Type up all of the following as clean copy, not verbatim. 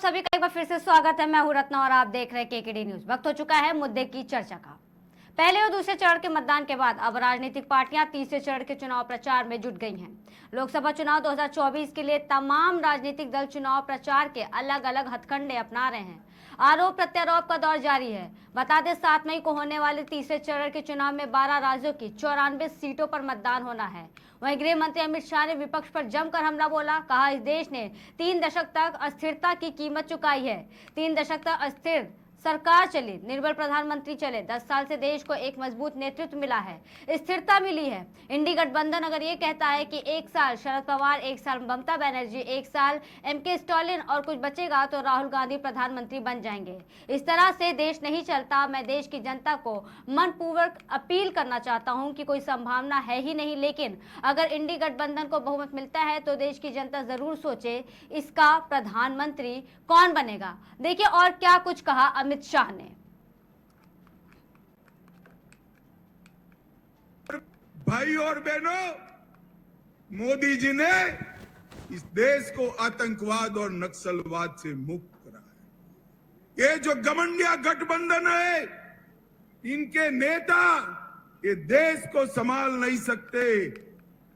सभी का एक बार फिर से स्वागत है। मैं हूं रत्ना और आप देख रहे हैं केकेडी न्यूज। वक्त हो चुका है मुद्दे की चर्चा का। पहले और दूसरे चरण के मतदान के बाद अब राजनीतिक पार्टियां तीसरे चरण के चुनाव प्रचार में जुट गई हैं। लोकसभा चुनाव 2024 के लिए तमाम राजनीतिक दल चुनाव प्रचार के अलग अलग हथकंडे अपना रहे हैं। आरोप प्रत्यारोप का दौर जारी है। बता दें 7 मई को होने वाले तीसरे चरण के चुनाव में 12 राज्यों की 94 सीटों पर मतदान होना है। वहीं गृह मंत्री अमित शाह ने विपक्ष पर जमकर हमला बोला। कहा इस देश ने 3 दशक तक अस्थिरता की कीमत चुकाई है। 3 दशक तक अस्थिर सरकार चली, निर्बल प्रधानमंत्री चले, 10 साल से देश को एक मजबूत नेतृत्व मिला है, स्थिरता मिली है। इंडी गठबंधन अगर ये कहता है कि 1 साल शरद पवार, 1 साल ममता बनर्जी, 1 साल एमके स्टालिन और कुछ बचेगा तो राहुल गांधी प्रधानमंत्री बन जाएंगे। इस तरह से देश नहीं चलता। मैं देश की जनता को मनपूर्वक अपील करना चाहता हूं कि कोई संभावना है ही नहीं, लेकिन अगर इंडी गठबंधन को बहुमत मिलता है तो देश की जनता जरूर सोचे इसका प्रधानमंत्री कौन बनेगा। देखिए और क्या कुछ कहा अमित शाह ने। भाई और बहनों, मोदी जी ने इस देश को आतंकवाद और नक्सलवाद से मुक्त करा है। ये जो गठबंधन गठबंधन है, इनके नेता ये देश को संभाल नहीं सकते।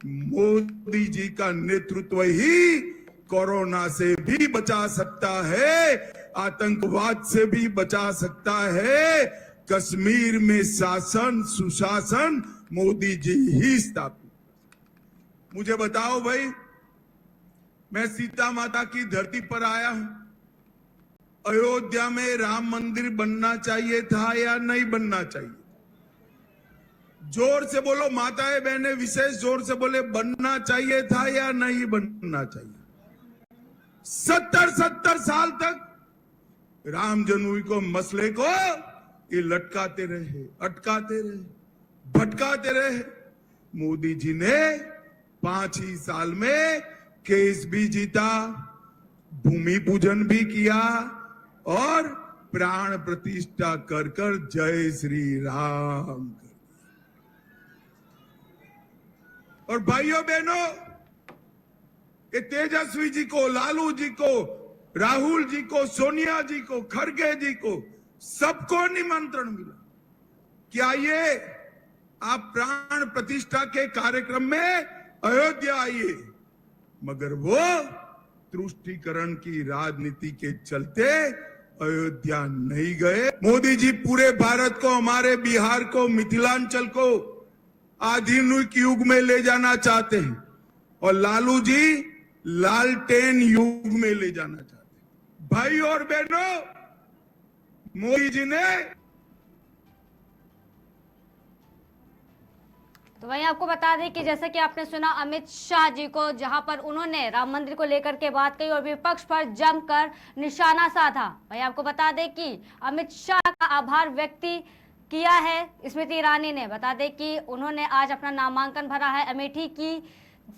मोदी जी का नेतृत्व ही कोरोना से भी बचा सकता है, आतंकवाद से भी बचा सकता है। कश्मीर में शासन सुशासन मोदी जी ही स्थापित। मुझे बताओ भाई, मैं सीता माता की धरती पर आया हूं। अयोध्या में राम मंदिर बनना चाहिए था या नहीं बनना चाहिए? जोर से बोलो माताएं बहनें, विशेष जोर से बोले, बनना चाहिए था या नहीं बनना चाहिए? 70 साल तक राम जन्मभूमि को मसले को ये लटकाते रहे, अटकाते रहे, भटकाते रहे। मोदी जी ने 5 ही साल में केस भी जीता, भूमि पूजन भी किया और प्राण प्रतिष्ठा कर कर जय श्री राम। और भाइयों बहनों, ये तेजस्वी जी को, लालू जी को, राहुल जी को, सोनिया जी को, खड़गे जी को, सबको निमंत्रण मिला कि आइए आप प्राण प्रतिष्ठा के कार्यक्रम में अयोध्या आइए। मगर वो तुष्टीकरण की राजनीति के चलते अयोध्या नहीं गए। मोदी जी पूरे भारत को, हमारे बिहार को, मिथिलांचल को आधुनिक युग में ले जाना चाहते हैं और लालू जी लालटेन युग में ले जाना चाहते हैं। भाई और बहनों, मोदी जी ने तो वहीं आपको बता दें कि जैसा कि आपने सुना अमित शाह जी को, जहां पर उन्होंने राम मंदिर को लेकर के बात कही और विपक्ष पर जमकर निशाना साधा। वहीं आपको बता दें कि अमित शाह का आभार व्यक्त किया है स्मृति ईरानी ने। बता दें कि उन्होंने आज अपना नामांकन भरा है अमेठी की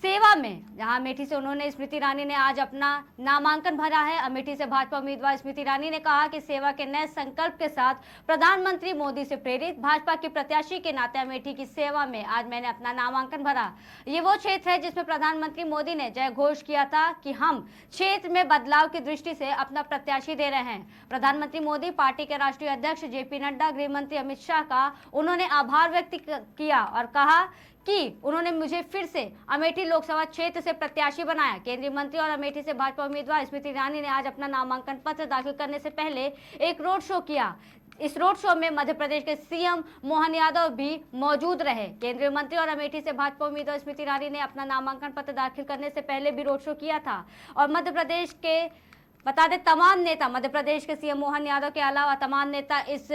सेवा में, जहां अमेठी से उन्होंने स्मृति ईरानी ने आज अपना नामांकन भरा है। अमेठी से भाजपा उम्मीदवार स्मृति ईरानी ने कहा कि सेवा के नए संकल्प के साथ प्रधानमंत्री मोदी से प्रेरित भाजपा की प्रत्याशी के नाते अमेठी की सेवा में आज मैंने अपना नामांकन भरा। ये वो क्षेत्र है जिसमें प्रधानमंत्री मोदी ने जय घोष किया था कि हम क्षेत्र में बदलाव की दृष्टि से अपना प्रत्याशी दे रहे हैं। प्रधानमंत्री मोदी, पार्टी के राष्ट्रीय अध्यक्ष जेपी नड्डा, गृह मंत्री अमित शाह का उन्होंने आभार व्यक्त किया और कहा कि उन्होंने मुझे फिर से अमेठी लोकसभा क्षेत्र से प्रत्याशी बनाया। केंद्रीय मंत्री और अमेठी से भाजपा उम्मीदवार स्मृति ईरानी ने आज अपना नामांकन पत्र दाखिल करने से पहले एक रोड शो किया। इस रोड शो में मध्य प्रदेश के सीएम मोहन यादव भी मौजूद रहे। केंद्रीय मंत्री और अमेठी से भाजपा उम्मीदवार स्मृति ईरानी ने अपना नामांकन पत्र दाखिल करने से पहले भी रोड शो किया था और मध्य प्रदेश के बता दें तमाम नेता, मध्य प्रदेश के सीएम मोहन यादव के अलावा तमाम नेता इस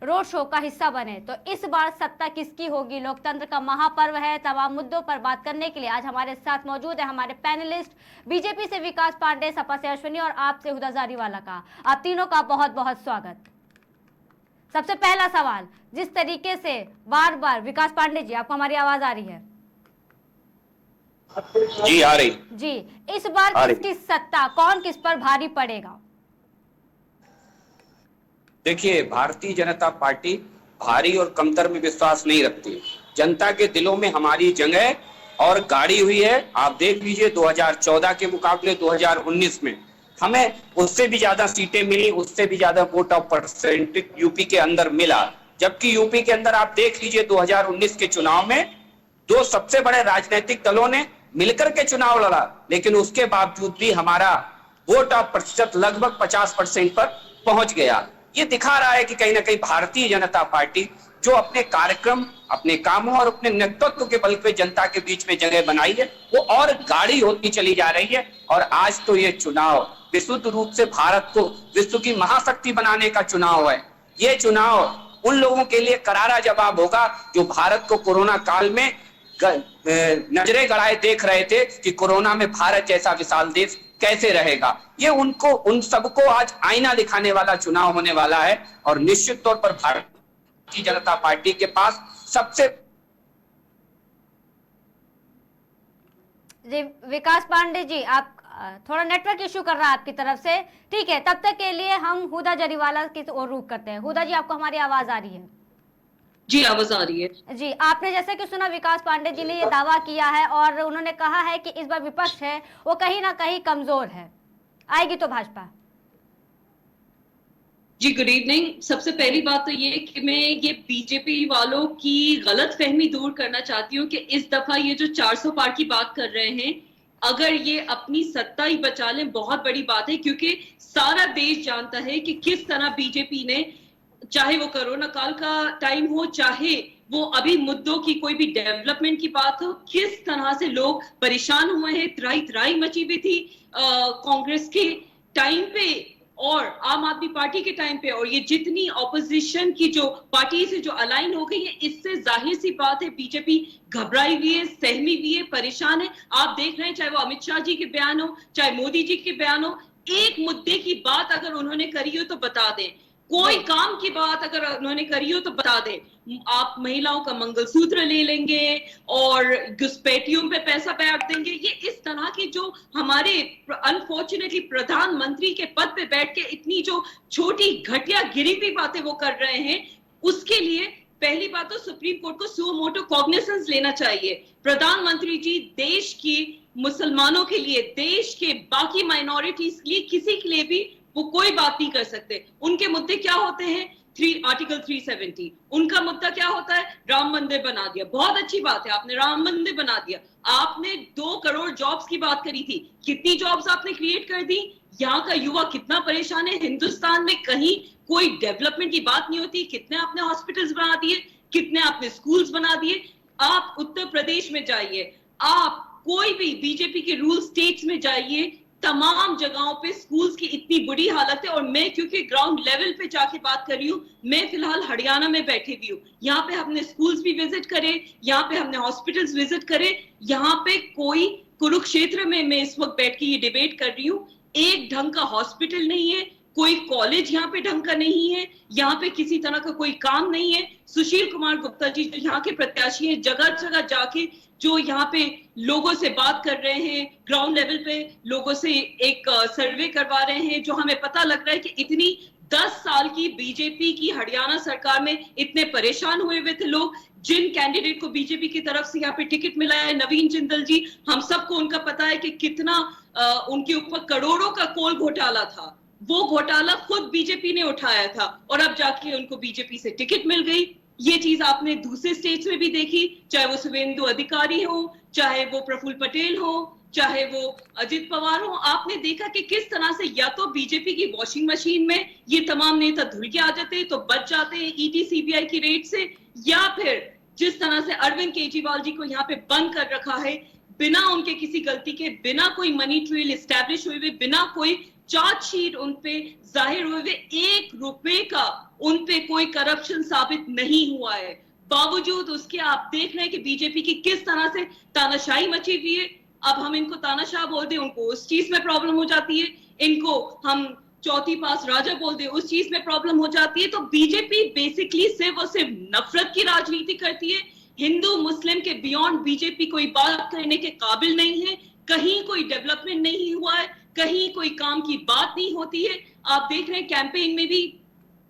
रोड शो का हिस्सा बने। तो इस बार सत्ता किसकी होगी? लोकतंत्र का महापर्व है। तमाम मुद्दों पर बात करने के लिए आज हमारे साथ मौजूद है हमारे पैनलिस्ट, बीजेपी से विकास पांडे, सपा से अश्विनी और आपसे हुदा जारीवाला का। आप तीनों का बहुत बहुत स्वागत। सबसे पहला सवाल, जिस तरीके से बार बार विकास पांडे जी, आपको हमारी आवाज आ रही है? जी आ रही जी। इस बार किसकी सत्ता, कौन किस पर भारी पड़ेगा? देखिए, भारतीय जनता पार्टी भारी और कमतर में विश्वास नहीं रखती। जनता के दिलों में हमारी जगह और गाड़ी हुई है। आप देख लीजिए 2014 के मुकाबले 2019 में हमें उससे भी ज्यादा सीटें मिली, उससे भी ज्यादा वोट ऑफ परसेंटेज यूपी के अंदर मिला। जबकि यूपी के अंदर आप देख लीजिए 2019 के चुनाव में दो सबसे बड़े राजनीतिक दलों ने मिलकर के चुनाव लड़ा, लेकिन उसके बावजूद भी हमारा वोट ऑफ प्रतिशत लगभग 50% पर पहुंच गया। ये दिखा रहा है कि कहीं ना कहीं भारतीय जनता पार्टी जो अपने कार्यक्रम, अपने कामों और अपने नेतृत्व के बल पे जनता के बीच में जगह बनाई है, वो और गाढ़ी होती चली जा रही है। और आज तो ये चुनाव विशुद्ध रूप से भारत को विश्व की महाशक्ति बनाने का चुनाव है। ये चुनाव उन लोगों के लिए करारा जवाब होगा जो भारत को कोरोना काल में नजरें गड़ाए देख रहे थे कि कोरोना में भारत जैसा विशाल देश कैसे रहेगा। ये उन सबको आज आईना दिखाने वाला चुनाव होने वाला है। और निश्चित तौर पर भारतीय जनता पार्टी के पास सबसे जी विकास पांडे जी, आप थोड़ा नेटवर्क इशू कर रहा है आपकी तरफ से, ठीक है। तब तक के लिए हम हुदा जरीवाला की ओर रुख करते हैं। हुदा जी, आपको हमारी आवाज आ रही है? जी आवाज आ रही है जी। आपने जैसे कि सुना, विकास पांडे जी ने ये दावा किया है और उन्होंने कहा है कि इस बार विपक्ष है वो कहीं ना कहीं कमजोर है, आएगी तो भाजपा। जी गुड इवनिंग। सबसे पहली बात तो ये कि मैं ये बीजेपी वालों की गलत फहमी दूर करना चाहती हूँ कि इस दफा ये जो 400 पार की बात कर रहे हैं, अगर ये अपनी सत्ता ही बचा लें बहुत बड़ी बात है, क्योंकि सारा देश जानता है कि किस तरह बीजेपी ने, चाहे वो कोरोना काल का टाइम हो, चाहे वो अभी मुद्दों की कोई भी डेवलपमेंट की बात हो, किस तरह से लोग परेशान हुए हैं। त्राही मची हुई थी कांग्रेस के टाइम पे और आम आदमी पार्टी के टाइम पे, और ये जितनी ऑपोजिशन की जो पार्टी से जो अलाइन हो गई है, इससे जाहिर सी बात है बीजेपी घबराई हुई है, सहमी हुई है, परेशान है। आप देख रहे हैं चाहे वो अमित शाह जी के बयान हो, चाहे मोदी जी के बयान हो, एक मुद्दे की बात अगर उन्होंने करी हो तो बता दें, कोई काम की बात अगर उन्होंने करी हो तो बता दें। आप महिलाओं का मंगलसूत्र ले लेंगे और घुसपैठियों पे पैसा बैठ देंगे। ये इस तरह की जो हमारे अनफॉर्चुनेटली प्रधानमंत्री के पद पे बैठ के इतनी जो छोटी घटिया गिरी हुई बातें वो कर रहे हैं, उसके लिए पहली बात तो सुप्रीम कोर्ट को सुओ मोटो कॉग्निसेंस लेना चाहिए। प्रधानमंत्री जी देश की मुसलमानों के लिए, देश के बाकी माइनॉरिटीज के लिए, किसी के लिए भी वो कोई बात नहीं कर सकते। उनके मुद्दे क्या होते हैं? आर्टिकल 370। उनका मुद्दा क्या होता है? राम मंदिर बना दिया। बहुत अच्छी बात है, आपने राम मंदिर बना दिया। आपने 2 करोड़ जॉब्स की बात करी थी, कितनी जॉब्स आपने क्रिएट कर दी? यहाँ का युवा कितना परेशान है। हिंदुस्तान में कहीं कोई डेवलपमेंट की बात नहीं होती। कितने आपने हॉस्पिटल्स बना दिए, कितने आपने स्कूल्स बना दिए। आप उत्तर प्रदेश में जाइए, आप कोई भी बीजेपी के रूल स्टेट्स में जाइए, तमाम जगहों पे स्कूल्स की इतनी बुरी हालत है। और मैं क्योंकि ग्राउंड लेवल पे जाके बात कर रही हूँ, मैं फिलहाल हरियाणा में बैठी हुई हूँ। यहाँ पे हमने स्कूल्स भी विजिट करे, यहाँ पे हमने हॉस्पिटल्स विजिट करे। यहाँ पे कोई, कुरुक्षेत्र में मैं इस वक्त बैठ के ये डिबेट कर रही हूँ, एक ढंग का हॉस्पिटल नहीं है, कोई कॉलेज यहाँ पे ढंग का नहीं है, यहाँ पे किसी तरह का कोई काम नहीं है। सुशील कुमार गुप्ता जी जो यहाँ के प्रत्याशी हैं, जगह जगह जाके जो यहाँ पे लोगों से बात कर रहे हैं, ग्राउंड लेवल पे लोगों से एक सर्वे करवा रहे हैं, जो हमें पता लग रहा है कि इतनी 10 साल की बीजेपी की हरियाणा सरकार में इतने परेशान हुए थे लोग। जिन कैंडिडेट को बीजेपी की तरफ से यहाँ पे टिकट मिला है, नवीन जिंदल जी, हम सबको उनका पता है कि कितना उनके ऊपर करोड़ों का कोल घोटाला था। वो घोटाला खुद बीजेपी ने उठाया था और अब जाके उनको बीजेपी से टिकट मिल गई। ये चीज आपने दूसरे स्टेट्स में भी देखी, चाहे वो शुभेंदु अधिकारी हो, चाहे वो प्रफुल्ल पटेल हो, चाहे वो अजित पवार हो। आपने देखा कि किस तरह से या तो बीजेपी की वॉशिंग मशीन में ये तमाम नेता धुल के आ जाते तो बच जाते हैं ईडी सीबीआई की रेड से, या फिर जिस तरह से अरविंद केजरीवाल जी को यहाँ पे बंद कर रखा है, बिना उनके किसी गलती के, बिना कोई मनी ट्रेल एस्टैब्लिश हुए, बिना कोई चार्जशीट उन पे जाहिर हुए, 1 रुपए का उन पे कोई करप्शन साबित नहीं हुआ है। बावजूद उसके आप देख रहे हैं कि बीजेपी की किस तरह से तानाशाही मची हुई है। अब हम इनको तानाशाह बोल दें, उनको उस चीज में प्रॉब्लम हो जाती है। इनको हम चौथी पास राजा बोल दे, उस चीज में प्रॉब्लम हो जाती है। तो बीजेपी बेसिकली सिर्फ और सिर्फ नफरत की राजनीति करती है। हिंदू मुस्लिम के बियॉन्ड बीजेपी कोई बात करने के काबिल नहीं है। कहीं कोई डेवलपमेंट नहीं हुआ है, कहीं कोई काम की बात नहीं होती है। आप देख रहे हैं कैंपेन में भी,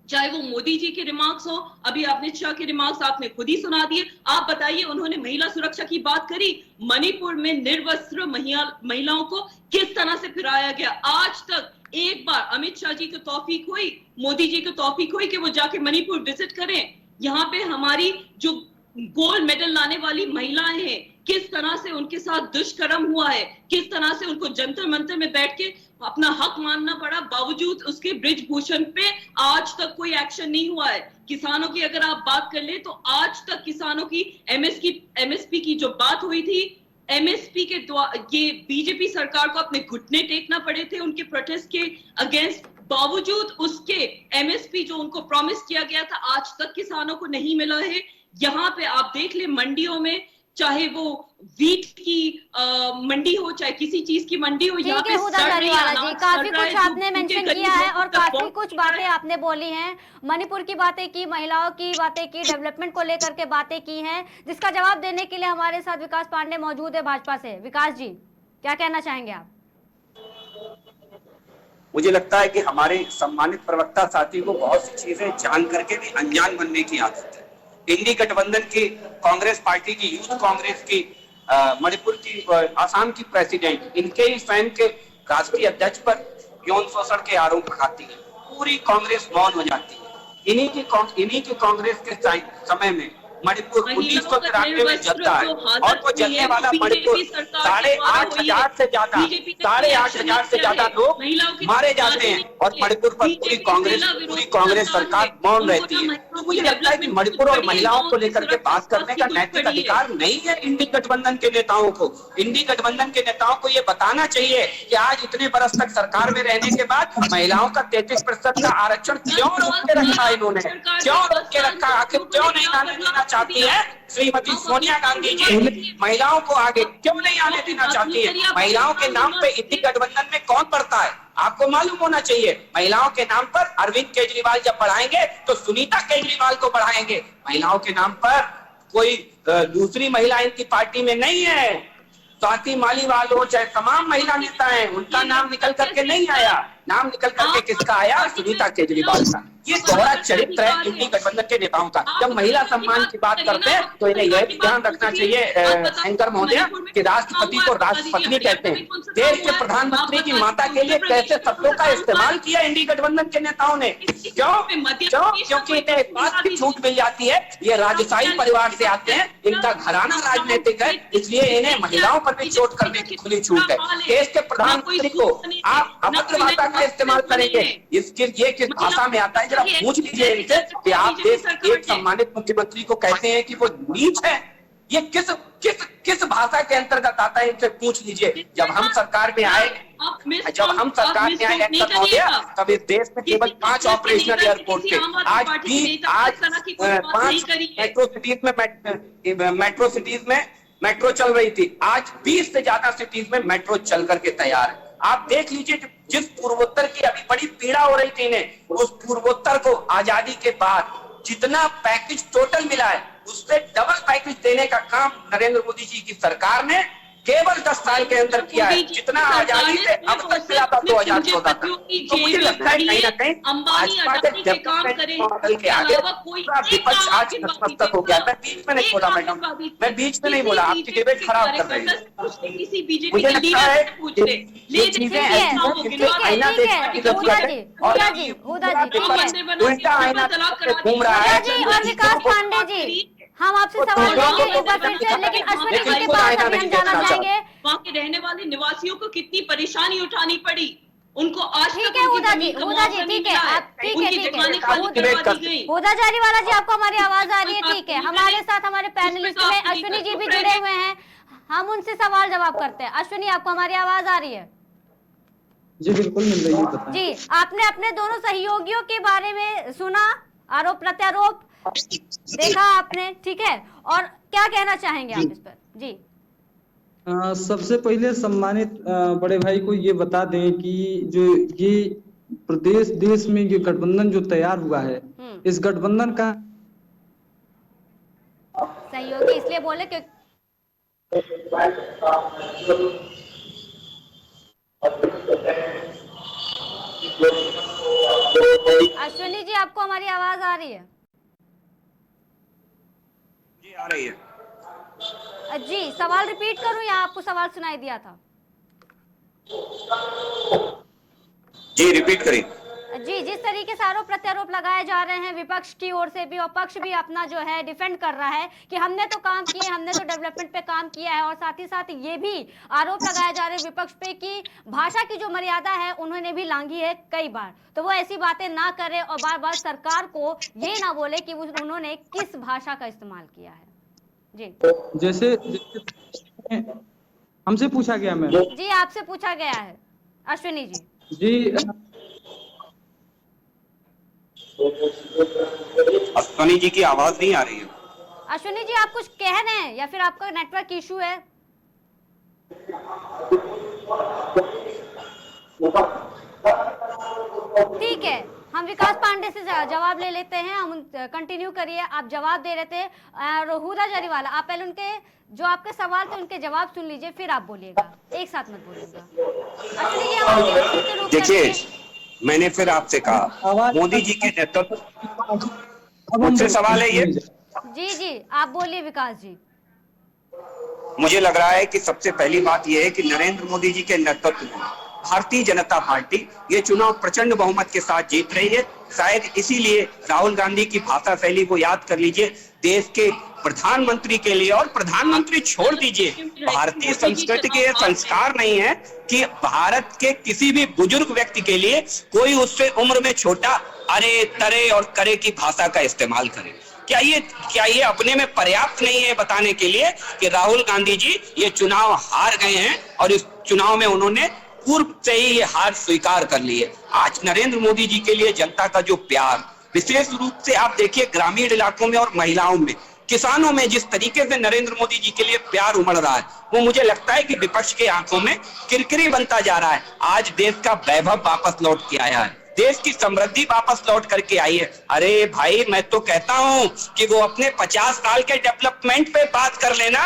चाहे वो मोदी जी के रिमार्क्स हो, अभी अमित शाह के रिमार्क्स आपने खुद ही सुना दिए। आप बताइए, उन्होंने महिला सुरक्षा की बात करी, मणिपुर में निर्वस्त्र महिलाओं को किस तरह से फिराया गया। आज तक एक बार अमित शाह जी को तौफीक हुई, मोदी जी को तौफीक हुई कि वो जाके मणिपुर विजिट करें, यहाँ पे हमारी जो गोल्ड मेडल लाने वाली महिलाएं हैं, किस तरह से उनके साथ दुष्कर्म हुआ है, किस तरह से उनको जंतर मंतर में बैठ के अपना हक मानना पड़ा, बावजूद उसके ब्रिजभूषण पे आज तक कोई एक्शन नहीं हुआ है। किसानों की अगर आप बात कर ले तो आज तक किसानों की एमएसपी की जो बात हुई थी, एमएसपी के द्वारा ये बीजेपी सरकार को अपने घुटने टेकना पड़े थे उनके प्रोटेस्ट के अगेंस्ट, बावजूद उसके एमएसपी जो उनको प्रॉमिस किया गया था आज तक किसानों को नहीं मिला है। यहाँ पे आप देख ले मंडियों में, चाहे वो वीट की मंडी हो, चाहे किसी चीज की मंडी हो, यहाँ ठीक है पे हुदा सड़ रही जारीवाला जी, अनाज काफी सड़ रहा है, कुछ आपने जो मेंशन उनके किया गरीब है और लोगों का काफी बहुत कुछ बुरा बातें है। आपने बोली हैं, मणिपुर की बातें की, महिलाओं की बातें की, डेवलपमेंट को लेकर के बातें की हैं, जिसका जवाब देने के लिए हमारे साथ विकास पांडे मौजूद है भाजपा से। विकास जी, क्या कहना चाहेंगे आप? मुझे लगता है कि हमारे सम्मानित प्रवक्ता साथी को बहुत सी चीजें जान करके भी अनजान बनने की आदत है। इंडी गठबंधन की कांग्रेस पार्टी की, यूथ कांग्रेस की, मणिपुर की, आसाम की प्रेसिडेंट, इनके ही स्वयं के राष्ट्रीय अध्यक्ष पर यौन शोषण के आरोप लगाती है, पूरी कांग्रेस मौन हो जाती है। इन्हीं की कांग्रेस के समय में मणिपुर 1993 में जलता है और वो जलने वाला मणिपुर 8,500 से ज्यादा लोग मारे जाते हैं और मणिपुर पर पूरी कांग्रेस सरकार मौन रहती है। तो मुझे लगता है कि मणिपुर और महिलाओं को लेकर के बात करने का नैतिक अधिकार नहीं है इंडी गठबंधन के नेताओं को। इंडी गठबंधन के नेताओं को ये बताना चाहिए कि आज इतने बरस तक सरकार में रहने के बाद महिलाओं का 33% का आरक्षण क्यों रोक के रखा इन्होंने, क्यों रोक के रखा, आखिर क्यों नहीं आने देना चाहती है श्रीमती सोनिया गांधी जी? महिलाओं को आगे क्यों नहीं आने देना चाहती है? महिलाओं के नाम पे इंडी गठबंधन में कौन पढ़ता है आपको मालूम होना चाहिए। महिलाओं के नाम पर अरविंद केजरीवाल जब बढ़ाएंगे तो सुनीता केजरीवाल को बढ़ाएंगे। महिलाओं के नाम पर कोई दूसरी महिला इनकी पार्टी में नहीं है। स्वाति मालीवाल हो चाहे तमाम महिला नेता हैं, उनका नाम निकल करके नहीं आया। नाम निकल करके किसका आया? सुनीता केजरीवाल का। ये दोहरा चरित्र है इंडी गठबंधन के नेताओं का। जब महिला सम्मान की बात करते हैं तो इन्हें यह भी ध्यान रखना चाहिए एंकर महोदय कि राष्ट्रपति को राष्ट्रपत्नी कहते हैं। देश के प्रधानमंत्री की माता के लिए कैसे शब्दों का इस्तेमाल किया इंडी गठबंधन के नेताओं ने? क्यों? क्योंकि इन्हें एक बात की छूट मिल जाती है, ये राजशाही परिवार से आते हैं, इनका घराना राजनीतिक है, इसलिए इन्हें महिलाओं पर भी चोट करने की खुली छूट है। देश के प्रधानमंत्री को आप अभद्र भाषा का इस्तेमाल करेंगे, ये किस भाषा में आता है? जरा पूछ लीजिए इनसे कि आप देश के एक सम्मानित मुख्यमंत्री को कहते हैं कि वो नीच है, ये किस भाषा के अंतर्गत आता है? इनसे पूछ लीजिए। जब हम सरकार में आए एंकर महोदय, तब इस देश में केवल 5 ऑपरेशनल एयरपोर्ट थे। आज 5 मेट्रो सिटीज में मेट्रो चल रही थी, आज 20 से ज्यादा सिटीज में मेट्रो चल करके तैयार है। आप देख लीजिए जिस पूर्वोत्तर की अभी बड़ी पीड़ा हो रही थी इन्हें, उस पूर्वोत्तर को आजादी के बाद जितना पैकेज टोटल मिला है उससे डबल पैकेज देने का काम नरेंद्र मोदी जी की सरकार ने केवल 10 साल के अंदर किया है, जितना आजादी से अब तक मिला था 2014 तक। तो मुझे लगता है कहीं ना कहीं भाजपा के डेवलपमेंट मॉडल के आगे पूरा विपक्ष आज नतमस्तक हो गया। मैं बीच में नहीं बोला मैडम, मैं बीच में नहीं बोला, आपकी डिबेट खराब कर रही है। मुझे लगता है ये चीजें आईना देखने की जरूरत है और उल्टा आईना घूम रहा है। और विकास पांडे जी, हम आपसे सवाल लेंगे एक बार फिर से, लेकिन अश्विनी जी के पास अभी हम जाना चाहेंगे। वहाँ के रहने वाले निवासियों को कितनी परेशानी उठानी पड़ी, उनको आज ठीक है हुदा जी, ठीक है, आप ठीक है। हुदा जारीवाला जी, आपको हमारी आवाज आ रही है? ठीक है, हमारे साथ हमारे पैनलिस्ट में अश्विनी जी भी जुड़े हुए हैं, हम उनसे सवाल जवाब करते हैं। अश्विनी, आपको हमारी आवाज आ रही है? जी बिल्कुल मिल रही है। जी, आपने अपने दोनों सहयोगियों के बारे में सुना, आरोप प्रत्यारोप देखा आपने, ठीक है, और क्या कहना चाहेंगे आप इस पर? जी सबसे पहले सम्मानित बड़े भाई को ये बता दें कि जो ये देश में ये गठबंधन जो तैयार हुआ है, इस गठबंधन का सहयोगी इसलिए बोले कि अश्विनी जी, आपको हमारी आवाज आ रही है? जी आ रही है। जी, सवाल रिपीट करूं या आपको सवाल सुनाई दिया था? जी रिपीट करिए। जी, जिस तरीके से आरोप प्रत्यारोप लगाए जा रहे हैं विपक्ष की ओर से भी और पक्ष भी अपना जो है डिफेंड कर रहा है कि हमने तो काम किए, हमने तो डेवलपमेंट पे काम किया है, और साथ ही साथ ये भी आरोप लगाए जा रहे हैं विपक्ष पे कि भाषा की जो मर्यादा है उन्होंने भी लांघी है कई बार, तो वो ऐसी बातें ना करें और बार बार सरकार को ये ना बोले कि उन्होंने किस भाषा का इस्तेमाल किया है। जी जैसे हमसे पूछा गया मैम। जी, आपसे पूछा गया है अश्विनी जी। जी अश्विनी जी की आवाज नहीं आ रही है। अश्विनी जी, आप कुछ कह रहे हैं या फिर आपका नेटवर्क इशू है? ठीक है, हम विकास पांडे से जवाब ले लेते हैं। हम कंटिन्यू करिए, आप जवाब दे रहे थे। हुदा जरीवाला, आप पहले उनके जो आपके सवाल थे उनके जवाब सुन लीजिए, फिर आप बोलिएगा, एक साथ मत बोलिएगा। अश्विनी जी, आप देखिए, मैंने फिर आपसे कहा मोदी जी के नेतृत्व, मुझसे सवाल है ये। जी जी, आप बोलिए विकास जी। मुझे लग रहा है कि सबसे पहली बात यह है कि नरेंद्र मोदी जी के नेतृत्व में भारतीय जनता पार्टी ये चुनाव प्रचंड बहुमत के साथ जीत रही है। शायद इसीलिए राहुल गांधी की भाषा शैली को याद कर लीजिए, देश के प्रधानमंत्री के लिए, और प्रधानमंत्री छोड़ दीजिए, भारतीय संस्कृति के संस्कार नहीं है कि भारत के किसी भी बुजुर्ग व्यक्ति के लिए कोई उससे उम्र में छोटा अरे तरे और करे की भाषा का इस्तेमाल करे। क्या ये अपने में पर्याप्त नहीं है बताने के लिए कि राहुल गांधी जी ये चुनाव हार गए हैं और इस चुनाव में उन्होंने पूर्व से ही ये हार स्वीकार कर ली है। आज नरेंद्र मोदी जी के लिए जनता का जो प्यार, विशेष रूप से आप देखिए ग्रामीण इलाकों में और महिलाओं में, किसानों में जिस तरीके से नरेंद्र मोदी जी के लिए प्यार उमड़ रहा है, वो मुझे लगता है कि विपक्ष के आंखों में किरकिरी बनता जा रहा है। आज देश का वैभव वापस लौट के आया है, देश की समृद्धि वापस लौट करके आई है। अरे भाई, मैं तो कहता हूं कि वो अपने 50 साल के डेवलपमेंट पे बात कर लेना।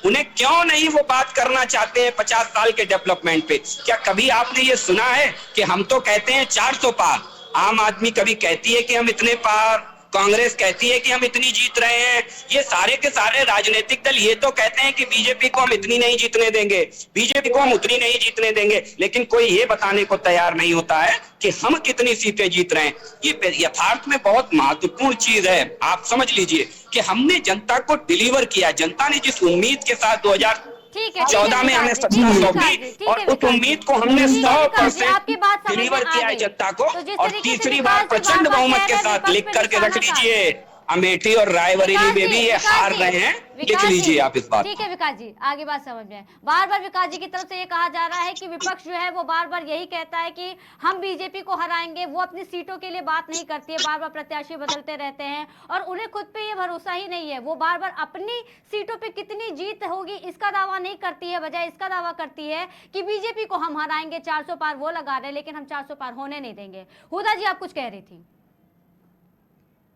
उन्हें क्यों नहीं वो बात करना चाहते हैं 50 साल के डेवलपमेंट पे? क्या कभी आपने ये सुना है कि हम तो कहते हैं 400 पार, आम आदमी कभी कहती है कि हम इतने पार, कांग्रेस कहती है कि हम इतनी जीत रहे हैं, ये सारे के सारे राजनीतिक दल ये तो कहते हैं कि बीजेपी को हम इतनी नहीं जीतने देंगे, बीजेपी को हम उतनी नहीं जीतने देंगे, लेकिन कोई ये बताने को तैयार नहीं होता है कि हम कितनी सीटें जीत रहे हैं। ये यथार्थ में बहुत महत्वपूर्ण चीज है। आप समझ लीजिए कि हमने जनता को डिलीवर किया, जनता ने जिस उम्मीद के साथ 2014 में हमें सत्ता सौंपी और उस उम्मीद को हमने 100% डिलीवर किया है जनता को। और तीसरी बार प्रचंड बहुमत के साथ लिख करके रख लीजिए, अमेठी और रायबरेली में भी ये हार रहे हैं, लिख लीजिए आप इस बात। ठीक है विकास जी, आगे बात समझ में। बार बार विकास जी की तरफ से ये कहा जा रहा है कि विपक्ष जो है वो बार बार यही कहता है कि हम बीजेपी को हराएंगे, वो अपनी सीटों के लिए बात नहीं करती है, बार बार प्रत्याशी बदलते रहते हैं और उन्हें खुद पे ये भरोसा ही नहीं है। वो बार बार अपनी सीटों पे कितनी जीत होगी इसका दावा नहीं करती है, बजाय इसका दावा करती है कि बीजेपी को हम हराएंगे, 400 पार वो लगा रहे हैं लेकिन हम 400 पार होने नहीं देंगे। हुदा जी, आप कुछ कह रही थी।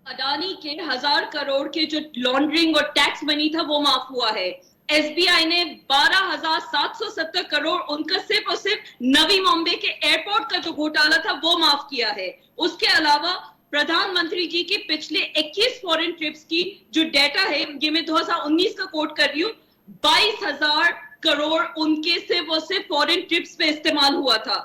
अडानी के 1000 करोड़ के जो लॉन्ड्रिंग और टैक्स मनी था वो माफ हुआ है। एसबीआई ने 12,770 करोड़ उनका सिर्फ और सिर्फ नवी मुंबई के एयरपोर्ट का जो घोटाला था वो माफ किया है। उसके अलावा प्रधानमंत्री जी की पिछले 21 फॉरेन ट्रिप्स की जो डेटा है, ये मैं 2019 का कोट कर रही हूँ, 22,000 करोड़ उनके सिर्फ और सिर्फ फॉरेन ट्रिप्स पे इस्तेमाल हुआ था।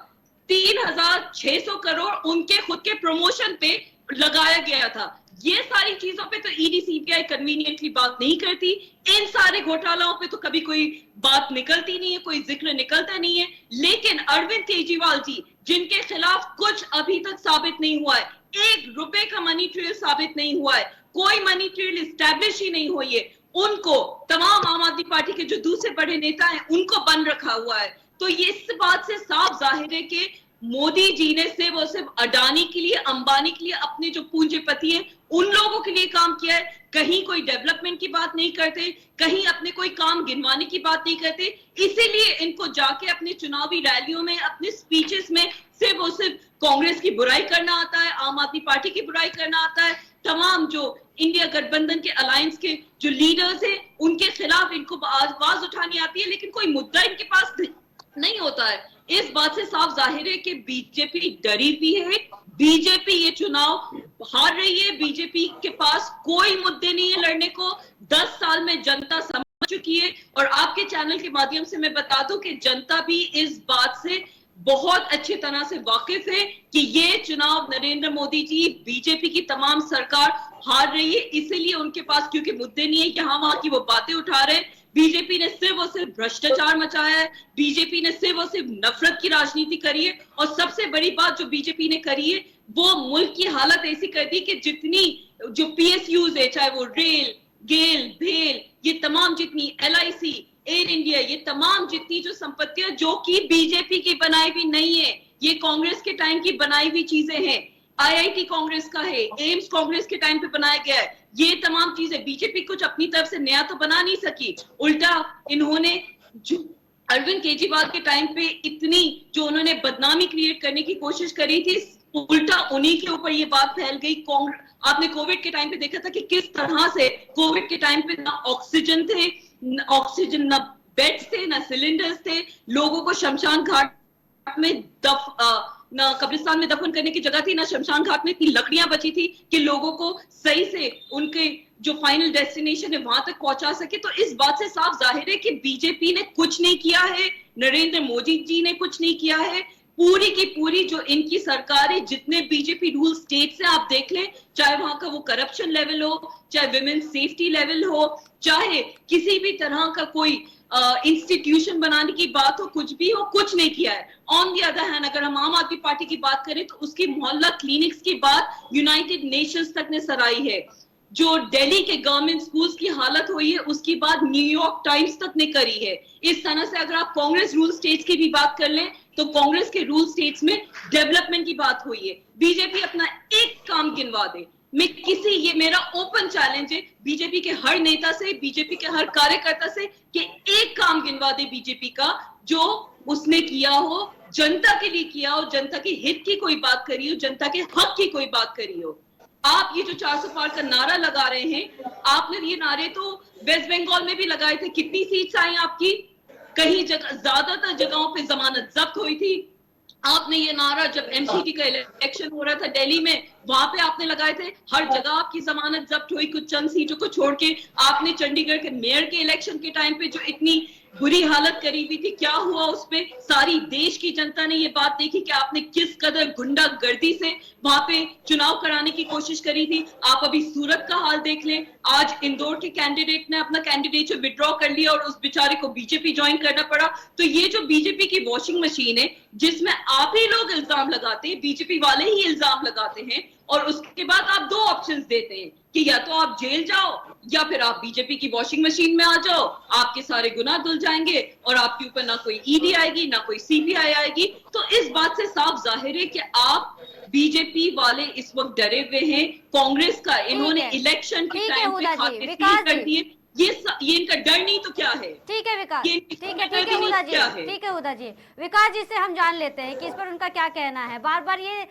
3,600 करोड़ उनके खुद के प्रमोशन पे लगाया गया था। ये सारी चीजों पे तो ईडी सीबीआई कन्वीनियंटली बात नहीं करती। इन सारे घोटालों पे तो कभी कोई बात निकलती नहीं है, कोई जिक्र निकलता नहीं है। लेकिन अरविंद केजरीवाल जी, जिनके खिलाफ कुछ अभी तक साबित नहीं हुआ है, 1 रुपए का मनी ट्रेल साबित नहीं हुआ है, कोई मनी ट्रेल एस्टैब्लिश ही नहीं हुई है, उनको तमाम आम आदमी पार्टी के जो दूसरे बड़े नेता हैं उनको बंद रखा हुआ है। तो ये इस बात से साफ जाहिर है कि मोदी जी ने सिर्फ और सिर्फ अडानी के लिए, अंबानी के लिए, अपने जो पूंजीपति हैं उन लोगों के लिए काम किया है। कहीं कोई डेवलपमेंट की बात नहीं करते, कहीं अपने कोई काम गिनवाने की बात नहीं करते। इसीलिए इनको जाके अपने चुनावी रैलियों में, अपने स्पीचेस में सिर्फ और सिर्फ कांग्रेस की बुराई करना आता है, आम आदमी पार्टी की बुराई करना आता है। तमाम जो इंडिया गठबंधन के अलायंस के जो लीडर्स हैं उनके खिलाफ इनको आवाज उठानी आती है, लेकिन कोई मुद्दा इनके पास नहीं होता है। इस बात से साफ जाहिर है कि बीजेपी डरी हुई है। बीजेपी ये चुनाव हार रही है। बीजेपी के पास कोई मुद्दे नहीं है लड़ने को। 10 साल में जनता समझ चुकी है। और आपके चैनल के माध्यम से मैं बता दूं कि जनता भी इस बात से बहुत अच्छे तरह से वाकिफ है कि ये चुनाव नरेंद्र मोदी जी, बीजेपी की तमाम सरकार हार रही है, इसीलिए उनके पास क्योंकि मुद्दे नहीं है, यहाँ वहां की वो बातें उठा रहे हैं। बीजेपी ने सिर्फ और सिर्फ भ्रष्टाचार मचाया है, बीजेपी ने सिर्फ और सिर्फ नफरत की राजनीति करी है, और सबसे बड़ी बात जो बीजेपी ने करी है वो मुल्क की हालत ऐसी कर दी कि जितनी जो पीएसयूज है, चाहे वो रेल, गेल, भेल, ये तमाम जितनी LIC, एयर इंडिया, ये तमाम जितनी जो संपत्तियां जो कि बीजेपी की बनाई हुई नहीं है, ये कांग्रेस के टाइम की बनाई हुई चीजें हैं। IIT कांग्रेस का है, एम्स कांग्रेस के टाइम पे बनाया गया है। ये तमाम चीजें बीजेपी कुछ अपनी तरफ से नया तो बना नहीं सकी, उल्टा इन्होंने जो अरविंद केजरीवाल के टाइम पे इतनी जो उन्होंने बदनामी क्रिएट करने की कोशिश करी थी, उल्टा उन्हीं के ऊपर ये बात फैल गई। आपने कोविड के टाइम पे देखा था कि किस तरह से कोविड के टाइम पे ना ऑक्सीजन थे, ना बेड्स थे, ना सिलेंडर्स थे, लोगों को शमशान घाट में ना कब्रिस्तान में दफन करने की जगह थी, ना शमशान घाट में इतनी लकड़ियां बची थी कि लोगों को सही से उनके जो फाइनल डेस्टिनेशन है वहां तक पहुंचा सके। तो इस बात से साफ जाहिर है कि बीजेपी ने कुछ नहीं किया है, नरेंद्र मोदी जी ने कुछ नहीं किया है। पूरी की पूरी जो इनकी सरकार है, जितने बीजेपी रूल स्टेट से आप देख लें, चाहे वहां का वो करप्शन लेवल हो, चाहे विमेन सेफ्टी लेवल हो, चाहे किसी भी तरह का कोई इंस्टीट्यूशन बनाने की बात हो, कुछ भी हो, कुछ नहीं किया है। ऑन दी अदर हैंड अगर हम आम आदमी पार्टी की बात करें तो उसकी मोहल्ला क्लिनिक्स की बात यूनाइटेड नेशंस तक ने सराही है। जो दिल्ली के गवर्नमेंट स्कूल्स की हालत हुई है उसकी बात न्यूयॉर्क टाइम्स तक ने करी है। इस तरह से अगर आप कांग्रेस रूल स्टेट्स की भी बात कर लें तो कांग्रेस के रूल स्टेट्स में डेवलपमेंट की बात हुई है। बीजेपी अपना एक काम गिनवा दे, ये मेरा ओपन चैलेंज है बीजेपी के हर नेता से, बीजेपी के हर कार्यकर्ता से कि एक काम गिनवा दे बीजेपी का जो उसने किया हो, जनता के लिए किया हो, जनता के हित की कोई बात करी हो, जनता के हक की कोई बात करी हो। आप ये जो 400 पार का नारा लगा रहे हैं, आपने ये नारे तो वेस्ट बंगाल में भी लगाए थे। कितनी सीट्स आई आपकी? कहीं जगह, ज्यादातर जगहों पे जमानत जब्त हुई थी। आपने ये नारा जब MCT का इलेक्शन हो रहा था दिल्ली में, वहां पे आपने लगाए थे। हर जगह आपकी जमानत जब्त हुई, कुछ चंद सीटों को छोड़ के। आपने चंडीगढ़ के मेयर के इलेक्शन के टाइम पे जो इतनी बुरी हालत करी हुई थी, क्या हुआ उस पे? सारी देश की जनता ने ये बात देखी कि आपने किस कदर गुंडागर्दी से वहां पे चुनाव कराने की कोशिश करी थी। आप अभी सूरत का हाल देख लें, आज इंदौर के कैंडिडेट ने अपना कैंडिडेट विड्रॉ कर लिया और उस बेचारे को बीजेपी ज्वाइन करना पड़ा। तो ये जो बीजेपी की वॉशिंग मशीन है, जिसमें आप ही लोग इल्जाम लगाते हैं, बीजेपी वाले ही इल्जाम लगाते हैं, और उसके बाद आप दो ऑप्शंस देते हैं कि या तो आप जेल जाओ या फिर आप बीजेपी की वॉशिंग मशीन में आ जाओ। आपके सारे गुनाह धुल जाएंगे और आपके ऊपर ना कोई ईडी आएगी, ना कोई CBI आएगी। तो इस बात से साफ जाहिर है कि आप बीजेपी वाले इस वक्त डरे हुए हैं कांग्रेस का। इन्होंने इलेक्शन के टाइम पे खाते सील कर दिए। ये इनका डर नहीं तो क्या है? ठीक है विकास, ठीक है हुदा जी, ठीक है हुदा जी। विकास जी से हम जान लेते हैं कि इस पर उनका क्या कहना है। बार बार ये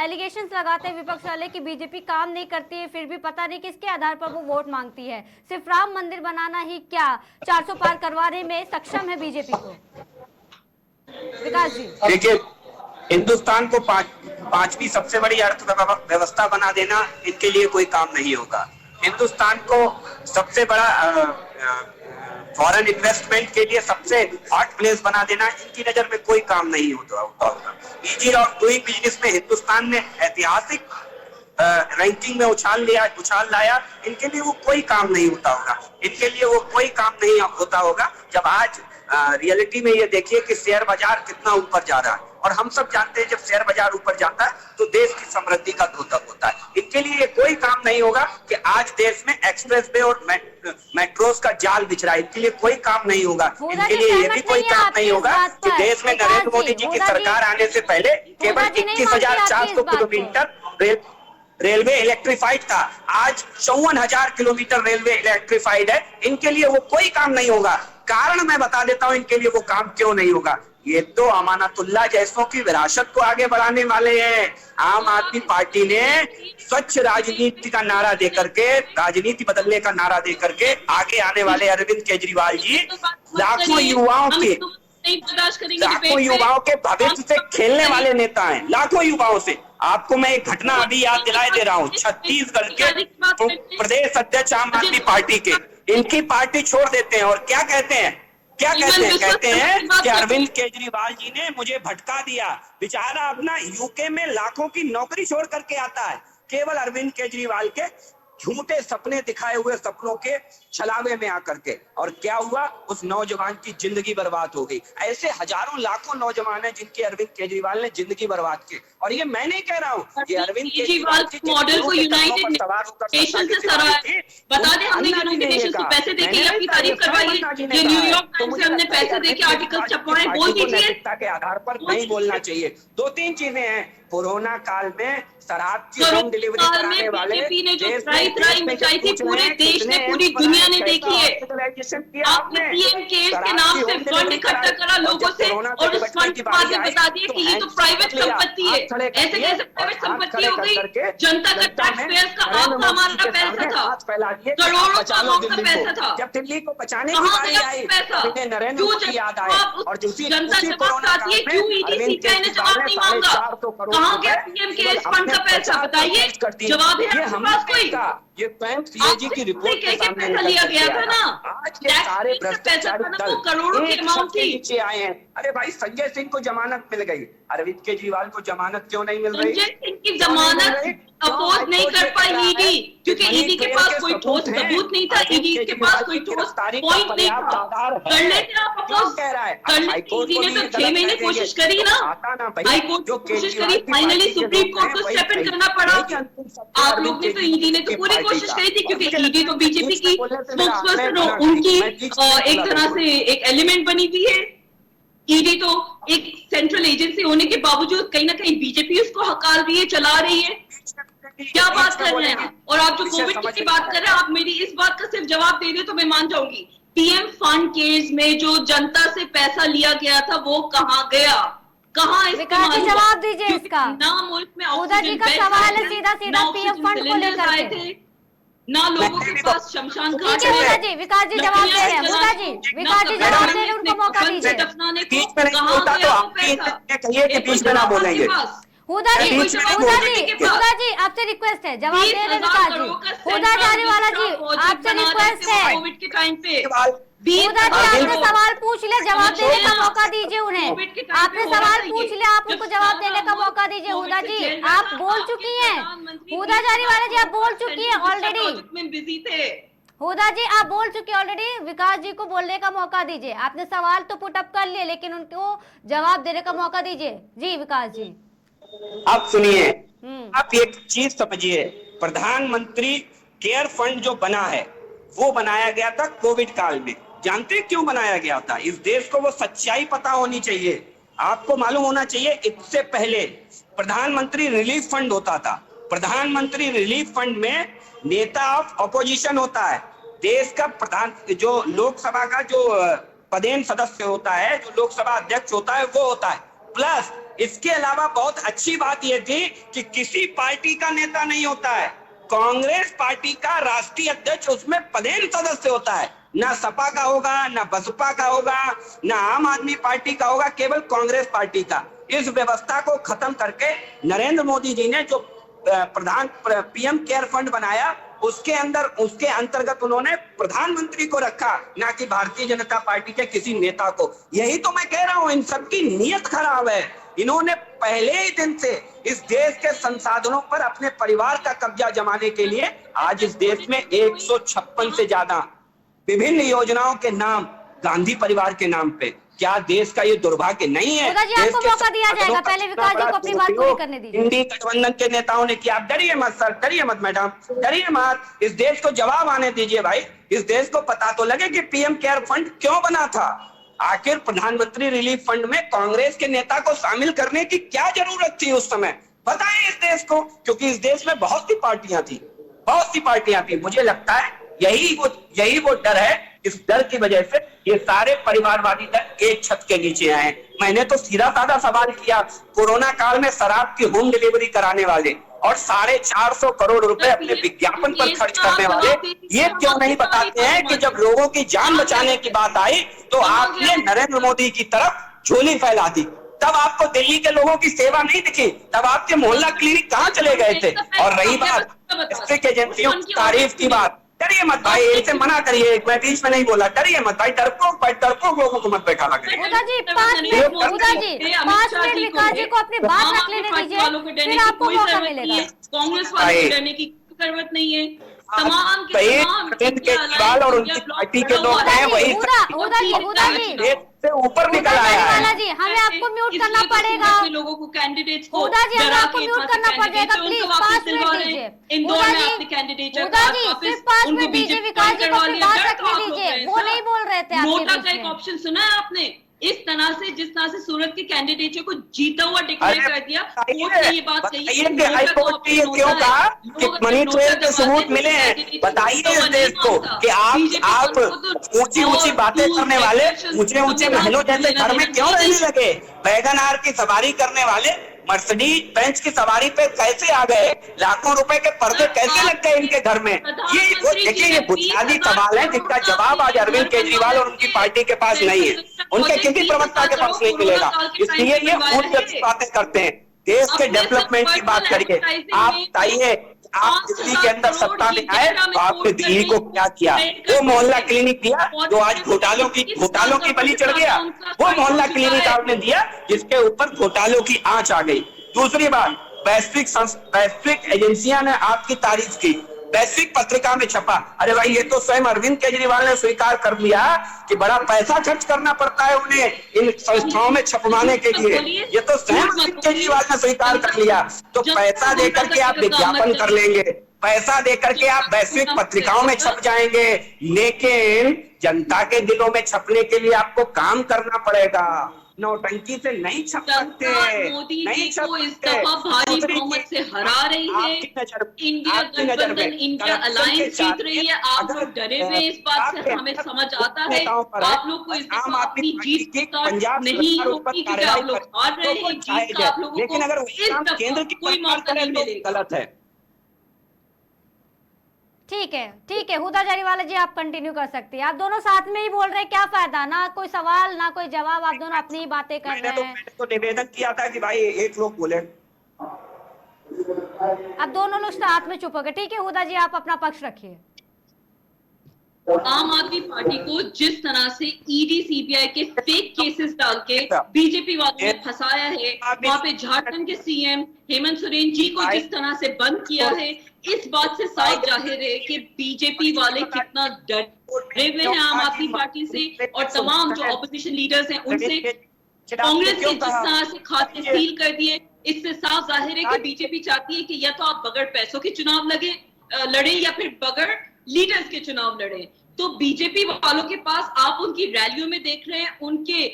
एलिगेशंस लगाते हैं विपक्ष वाले कि बीजेपी काम नहीं करती है, फिर भी पता नहीं किसके आधार पर वो वोट मांगती है। सिर्फ राम मंदिर बनाना ही क्या 400 पार करवाने में सक्षम है बीजेपी को? विकास जी देखिए, हिंदुस्तान को पांचवी सबसे बड़ी अर्थव्यवस्था बना देना इनके लिए कोई काम नहीं होगा। हिंदुस्तान को सबसे बड़ा फॉरेन इन्वेस्टमेंट के लिए सबसे हॉट प्लेस बना देना इनकी नजर में कोई काम नहीं होता होगा। ईजी ऑफ डूइंग बिजनेस में हिंदुस्तान ने ऐतिहासिक रैंकिंग में उछाल लाया। इनके लिए वो कोई काम नहीं होता होगा। इनके लिए वो कोई काम नहीं होता होगा। जब आज रियलिटी में ये देखिए कि शेयर बाजार कितना ऊपर जा रहा है, और हम सब जानते हैं जब शेयर बाजार ऊपर जाता है तो देश की समृद्धि का द्योतक होता है। इनके लिए ये कोई काम नहीं होगा कि आज देश में एक्सप्रेस वे और मेट्रोस का जाल बिछ रहा है। इनके लिए कोई काम नहीं होगा। इनके लिए ये भी कोई काम नहीं होगा कि देश में नरेंद्र मोदी जी की सरकार आने से पहले केवल 21,400 किलोमीटर रेलवे इलेक्ट्रिफाइड था। आज 54,000 किलोमीटर रेलवे इलेक्ट्रिफाइड है। इनके लिए वो कोई काम नहीं होगा। कारण मैं बता देता हूं इनके लिए वो काम क्यों नहीं होगा। ये तो अमानतुल्लाह जैसों की विरासत को आगे बढ़ाने वाले हैं। आम आदमी पार्टी ने स्वच्छ राजनीति का नारा देकर के, राजनीति बदलने का नारा देकर के आगे आने वाले अरविंद केजरीवाल जी लाखों युवाओं के भविष्य से खेलने वाले नेता हैं। लाखों युवाओं से। आपको मैं एक घटना अभी याद दिलाए दे रहा हूँ। छत्तीसगढ़ के प्रदेश अध्यक्ष आम आदमी पार्टी के, इनकी पार्टी छोड़ देते हैं और क्या कहते हैं क्या कहते हैं? कहते हैं कि बात अरविंद केजरीवाल जी ने मुझे भटका दिया। बेचारा अपना यूके में लाखों की नौकरी छोड़ करके आता है केवल अरविंद केजरीवाल के झूठे सपने दिखाए हुए सपनों के छलावे में आकर के। और क्या हुआ? उस नौजवान की जिंदगी बर्बाद हो गई। ऐसे हजारों लाखों नौजवान हैं जिनके अरविंद केजरीवाल ने जिंदगी बर्बाद की। और ये मैं नहीं कह रहा हूँ, ये अरविंद केजरीवाल मॉडल को यूनाइटेड नेशन से सराहा। बता दें, हमने यूनाइटेड नेशन को पैसे देके अपनी तारीफ करवाई, ये न्यूयॉर्क टाइम्स से हमने पैसे देके आर्टिकल छपवाए। बोल दीजिए, के आधार पर नहीं बोलना चाहिए। 2-3 चीजें हैं। कोरोना काल में शराब की होम डिलीवरी कराने वाले बीजेपी ने जो त्राई मचाई थी पूरे देश ने, पूरी दुनिया ने देखी है। आपने पीएम केयर्स के नाम से फंड इकट्ठा करा लोगों से, और उस फंड के बाद में बता दिया कि ये तो प्राइवेट संपत्ति है। ऐसे कैसे प्राइवेट संपत्ति हो गई? जनता का टैक्स पेयर्स का, आपका हमारा पैसा था, करोड़ों का आपका पैसा था। जब दिल्ली को बचाने की बारी आई, नरेंद्र मोदी याद आए और जनता जवाब चाहती है, क्यों ईडी सीबीआई ने जवाब नहीं मांगा? कहाँ गया पीएम केयर्स फंड का पैसा? बताइए, जवाब है आपके पास कोई? ये स्वयं सीएजी की रिपोर्ट के सामने लिया गया था ना। आज ये सारे भ्रष्टाचारी दल करोड़ों के अमाउंट थी, नीचे आए हैं। अरे भाई, संजय सिंह को जमानत मिल गई, अरविंद केजरीवाल को जमानत क्यों नहीं मिल रही? संजय सिंह की जमानत अपोज नहीं कर पाई ईडी, क्योंकि ईडी के पास कोई ठोस सबूत नहीं था, ईडी के पास कोई ठोस पॉइंट नहीं था। कर लेते आप अपोज, कर लेते। ईडी ने तो 6 महीने कोशिश करी ना, हाई कोर्ट जो कोशिश करी, फाइनली सुप्रीम कोर्ट को स्टेप इन करना पड़ा। आप लोग ने तो, ईडी ने तो पूरी कोशिश करी थी, क्योंकि ईडी तो बीजेपी की स्पोक्सपर्सन, उनकी एक तरह से एक एलिमेंट बनी हुई है। ईडी तो एक सेंट्रल एजेंसी होने के बावजूद कहीं ना कहीं बीजेपी उसको हकाल रही है, चला रही है। क्या बात कर रहे हैं? और आप जो कोविड की बात कर रहे हैं, आप मेरी इस बात का सिर्फ जवाब दे दे तो मैं मान जाऊंगी। पीएम फंड केस में जो जनता से पैसा लिया गया था वो कहाँ गया? कहाँ विकास जी जवाब दीजिए इसका। ना मुल्क में हुदा जी का सवाल है सीधा सीधा पीएम फंड को लेकर आए थे, ना लोगों के पास शमशान घाट ठीक है। हुदा जी, विकास जी जवाब दे रहे हैं। हुदा जी, विकास जी जवाब दे रहे हैं, उनको मौका दीजिए। बीच में ना बोलेंगे। हुदा जी, हुदा जी आपसे रिक्वेस्ट है, जवाब दे रहे विकास जी। हुदा जारीवाला जी आपसे रिक्वेस्ट है, कोविड के टाइम पे हुदा जी आपने सवाल पूछ लिया, जवाब देने का मौका दीजिए उन्हें। आपने सवाल पूछ लिया, आप उनको जवाब देने का मौका दीजिए। हुदा जी आप बोल चुकी हैं, हुदा जारीवाला जी आप बोल चुकी हैं ऑलरेडी। बिजी थे हुदा जी, आप बोल चुके ऑलरेडी। विकास जी को बोलने का मौका दीजिए। आपने सवाल तो पुट अप कर लिए, लेकिन उनको जवाब देने का मौका दीजिए। जी विकास जी आप सुनिए, आप एक चीज समझिए, प्रधानमंत्री केयर फंड जो बना है वो बनाया गया था कोविड काल में। जानते हैं क्यों बनाया गया था? इस देश को वो सच्चाई पता होनी चाहिए, आपको मालूम होना चाहिए। इससे पहले प्रधानमंत्री रिलीफ फंड होता था। प्रधानमंत्री रिलीफ फंड में नेता ऑफ अपोजिशन होता है, देश का प्रधान, जो लोकसभा का जो पदेन सदस्य होता है, जो लोकसभा अध्यक्ष होता है वो होता है। प्लस इसके अलावा बहुत अच्छी बात यह थी कि किसी पार्टी का नेता नहीं होता है, कांग्रेस पार्टी का राष्ट्रीय अध्यक्ष उसमें पदेन सदस्य होता है। ना सपा का होगा, ना बसपा का होगा, ना आम आदमी पार्टी का होगा, केवल कांग्रेस पार्टी का। इस व्यवस्था को खत्म करके नरेंद्र मोदी जी ने जो पीएम केयर फंड बनाया, उसके अंदर, उसके अंतर्गत उन्होंने प्रधानमंत्री को रखा, ना कि भारतीय जनता पार्टी के किसी नेता को। यही तो मैं कह रहा हूं, इन सबकी नीयत खराब है। इन्होंने पहले ही दिन से इस देश के संसाधनों पर अपने परिवार का कब्जा जमाने के लिए आज इस देश में 156 से ज्यादा विभिन्न योजनाओं के नाम गांधी परिवार के नाम पे। क्या देश का ये दुर्भाग्य नहीं है? जी आपको मौका दिया जाएगा, पहले विकास जी को अपनी बात पूरी करने दीजिए। इंडी गठबंधन के नेताओं ने किया। आप डरिए मत सर, डरिए मत मैडम, डरिए मत। इस देश को जवाब आने दीजिए भाई। इस देश को पता तो लगे कि पीएम केयर फंड क्यों बना था। आखिर प्रधानमंत्री रिलीफ फंड में कांग्रेस के नेता को शामिल करने की क्या जरूरत थी उस समय? बताएं इस देश को, क्योंकि इस देश में बहुत सी पार्टियां थी, बहुत सी पार्टियां थी। मुझे लगता है यही वो डर है। इस डर की वजह से ये सारे परिवारवादी दल एक छत के नीचे आए। मैंने तो सीधा साधा सवाल किया, कोरोना काल में शराब की होम डिलीवरी कराने वाले और 450 करोड़ रुपए अपने विज्ञापन पर खर्च करने वाले ये क्यों नहीं बताते हैं कि जब लोगों की जान बचाने की बात आई तो आपने नरेंद्र मोदी की तरफ झोली फैला दी। तब आपको दिल्ली के लोगों की सेवा नहीं दिखी, तब आपके मोहल्ला क्लिनिक कहाँ चले गए थे? और रही बात डिस्ट्रिक्ट एजेंसियों की तारीफ की बात, डरिए मत भाई, इनसे मना करिए, मैं बीच में नहीं बोला, डरिए मत भाई, डरपोक लोगों को मत बैठा लगे। हुदा जी 5 मिनट, हुदा जी 5 मिनट विकास जी को अपनी बात रख लेने दीजिए, फिर आपको मौका मिलेगा। कांग्रेस वालों को डरने की जरूरत नहीं है। तमाम के तमाम अरविंद केजरीवाल और उनकी पार्टी के लोग हैं वही हुदा जी से ऊपर निकल आया है। जी हमें आपको म्यूट करना पड़ेगा, लोगों को कैंडिडेट्स को हुदा जी हमें आपको म्यूट करना पड़ेगा, प्लीज 5 मिनट दीजिए। इंदौर में अपने कैंडिडेट हुदा जी सिर्फ 5 मिनट दीजिए, विकास जी को अपनी बात रखने दीजिए, वो नहीं बोल रहे थे आपके नोटा बीच का एक में। ऑप्शन सुना है आपने? इस तरह से जिस तरह से सूरत के कैंडिडेट को जीता हुआ डिक्लेयर कर दिया, कोर्ट ने ये बात कही है कि हाई कोर्ट ने ये क्यों कहा कि मनी ट्रेल के सबूत मिले हैं? बताइए इस देश को कि आप ऊंची ऊंची बातें करने वाले ऊंचे ऊंचे महलों जैसे घर में क्यों रहने लगे? वैगनआर की सवारी करने वाले मर्सिडीज बेंच की सवारी पे कैसे आ गए? लाखों रुपए के पर्दे कैसे लग गए इनके घर में? ये देखिए, ये बुनियादी सवाल है जिसका जवाब आज अरविंद केजरीवाल और उनकी पार्टी के पास नहीं है, उनके किसी प्रवक्ता के पास नहीं मिलेगा। इसलिए ये ऊंची बातें करते हैं। देश के डेवलपमेंट की बात करिए। आप बताइए, आप दिल्ली के अंदर सत्ता में आए तो आपने दिल्ली को क्या किया? वो मोहल्ला क्लिनिक दिया जो आज घोटालों की बलि चढ़ गया, वो मोहल्ला क्लिनिक आपने दिया जिसके ऊपर घोटालों की आंच आ गई। दूसरी बात, वैश्विक एजेंसियां ने आपकी तारीफ की, वैश्विक पत्रिका में छपा। अरे भाई, ये तो स्वयं अरविंद केजरीवाल ने स्वीकार कर लिया कि बड़ा पैसा खर्च करना पड़ता है उन्हें इन संस्थाओं में छपवाने के लिए। ये तो स्वयं अरविंद केजरीवाल ने स्वीकार कर लिया। तो पैसा देकर के आप विज्ञापन कर लेंगे, पैसा देकर के आप वैश्विक पत्रिकाओं में छप जाएंगे, लेकिन जनता के दिलों में छपने के लिए आपको काम करना पड़ेगा। नौटंकी से नहीं छप सकते, मोदी जी को इस दफा भारी बहुमत से हरा रही है। इंडिया गठबंधन, इंडिया अलायंस जीत रही है। आप लोग डरे हुए इस बात से, हमें समझ आता है। आप लोग को इस दफा अपनी जीत की तर्क नहीं होगी क्योंकि आप लोग हार रहे हैं। जीत का आप लोगों को इस दफा कोई मौका नहीं मिलेगा। गलत है। ठीक है हुदा जरीवाला जी, आप कंटिन्यू कर सकते हैं। आप दोनों साथ में ही बोल रहे हैं, क्या फायदा? ना कोई सवाल ना कोई जवाब, आप दोनों अपनी ही बातें कर रहे हैं। मैंने तो निवेदन किया था कि भाई एक लोग बोले। अब दोनों लोग साथ में चुप हो गए। ठीक है हुदा जी, आप अपना पक्ष रखिए। आम आदमी पार्टी को जिस तरह से ईडी सीबीआई के फेक केसेस डाल के बीजेपी वालों ने फंसाया है, वहाँ पे झारखंड के सीएम हेमंत सोरेन जी को जिस तरह से बंद किया है, इस बात से साफ जाहिर है कि बीजेपी वाले कितना डरे हुए हैं आम आदमी पार्टी से और तमाम जो ऑपोजिशन लीडर्स हैं उनसे। कांग्रेस के जिस तरह से खाते सील कर दिए, इससे साफ जाहिर है कि बीजेपी चाहती है कि या तो आप बगैर पैसों के चुनाव लड़े या फिर बगैर लीडर्स के चुनाव लड़े। तो बीजेपी वालों के पास आप उनकी रैलियों में देख रहे हैं, उनके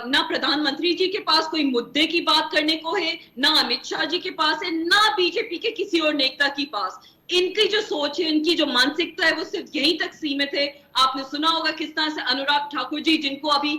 ना प्रधानमंत्री जी के पास कोई मुद्दे की बात करने को है, ना अमित शाह जी के पास है, ना बीजेपी के किसी और नेता के पास। इनकी जो सोच है, इनकी जो मानसिकता है, वो सिर्फ यहीं तक सीमित है। आपने सुना होगा किस तरह से अनुराग ठाकुर जी, जिनको अभी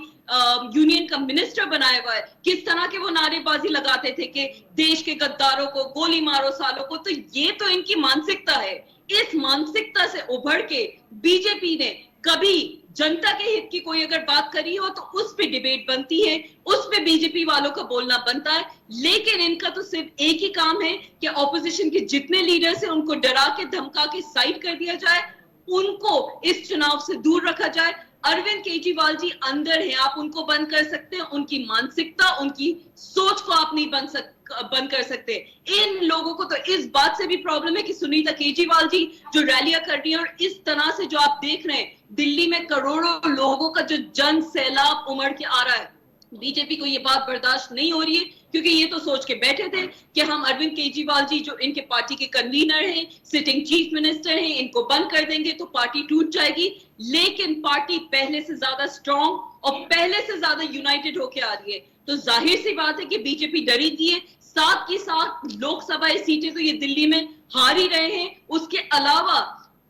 यूनियन का मिनिस्टर बनाया हुआ है, किस तरह के वो नारेबाजी लगाते थे कि देश के गद्दारों को गोली मारो सालों को। तो ये तो इनकी मानसिकता है। इस मानसिकता से उभर के बीजेपी ने कभी जनता के हित की कोई अगर बात करी हो तो उस पे डिबेट बनती है, उस पे बीजेपी वालों का बोलना बनता है। लेकिन इनका तो सिर्फ एक ही काम है कि ऑपोजिशन के जितने लीडर्स हैं उनको डरा के धमका के साइड कर दिया जाए, उनको इस चुनाव से दूर रखा जाए। अरविंद केजरीवाल जी अंदर हैं, आप उनको बंद कर सकते हैं, उनकी मानसिकता, उनकी सोच को आप नहीं बंद कर सकते। इन लोगों को तो इस बात से भी प्रॉब्लम है कि सुनीता केजरीवाल जी जो रैलियां कर रही है और इस तरह से जो आप देख रहे हैं दिल्ली में करोड़ों लोगों का जो जन सैलाब उमड़ के आ रहा है, बीजेपी को ये बात बर्दाश्त नहीं हो रही है। क्योंकि ये तो सोच के बैठे थे कि हम अरविंद केजरीवाल जी जो इनके पार्टी के कन्वीनर हैं, सिटिंग चीफ मिनिस्टर हैं, इनको बंद कर देंगे तो पार्टी टूट जाएगी। लेकिन पार्टी पहले से ज्यादा स्ट्रॉन्ग और पहले से ज्यादा यूनाइटेड होके आ रही है। तो जाहिर सी बात है कि बीजेपी डरी थी है। साथ ही साथ लोकसभा सीटें तो ये दिल्ली में हार ही रहे हैं। उसके अलावा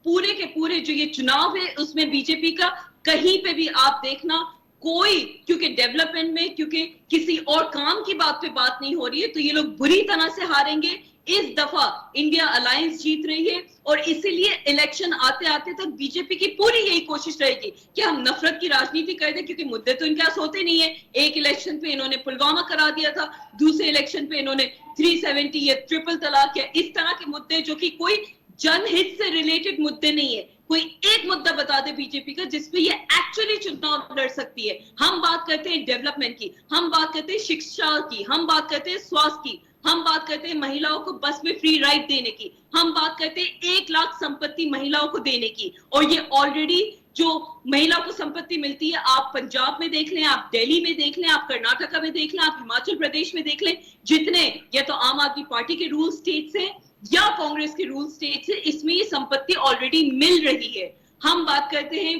पूरे के पूरे जो ये चुनाव है उसमें बीजेपी का कहीं पे भी आप देखना कोई, क्योंकि डेवलपमेंट में, क्योंकि किसी और काम की बात पे बात नहीं हो रही है, तो ये लोग बुरी तरह से हारेंगे। इस दफा इंडिया अलायंस जीत रही है और इसीलिए इलेक्शन आते आते तक बीजेपी की पूरी यही कोशिश रहेगी कि हम नफरत की राजनीति कर दें, क्योंकि मुद्दे तो इनके पास होते नहीं है। एक इलेक्शन पे इन्होंने पुलवामा करा दिया था, दूसरे इलेक्शन पे इन्होंने 370 या ट्रिपल तलाक या इस तरह के मुद्दे जो कि कोई जनहित से रिलेटेड मुद्दे नहीं है, कोई एक मुद्दा बता दे बीजेपी का जिसपे ये एक्चुअली चुनाव लड़ सकती है। हम बात करते हैं डेवलपमेंट की, हम बात करते हैं शिक्षा की, हम बात करते हैं स्वास्थ्य की, हम बात करते हैं महिलाओं को बस में फ्री राइड देने की, हम बात करते हैं 1 लाख संपत्ति महिलाओं को देने की। और ये ऑलरेडी जो महिलाओं को संपत्ति मिलती है, आप पंजाब में देख लें, आप दिल्ली में देख लें, आप कर्नाटका में देख लें, आप हिमाचल प्रदेश में देख लें, जितने या तो आम आदमी पार्टी के रूल स्टेट्स हैं या कांग्रेस के रूल स्टेट्स हैं, इसमें ये संपत्ति ऑलरेडी मिल रही है। हम बात करते हैं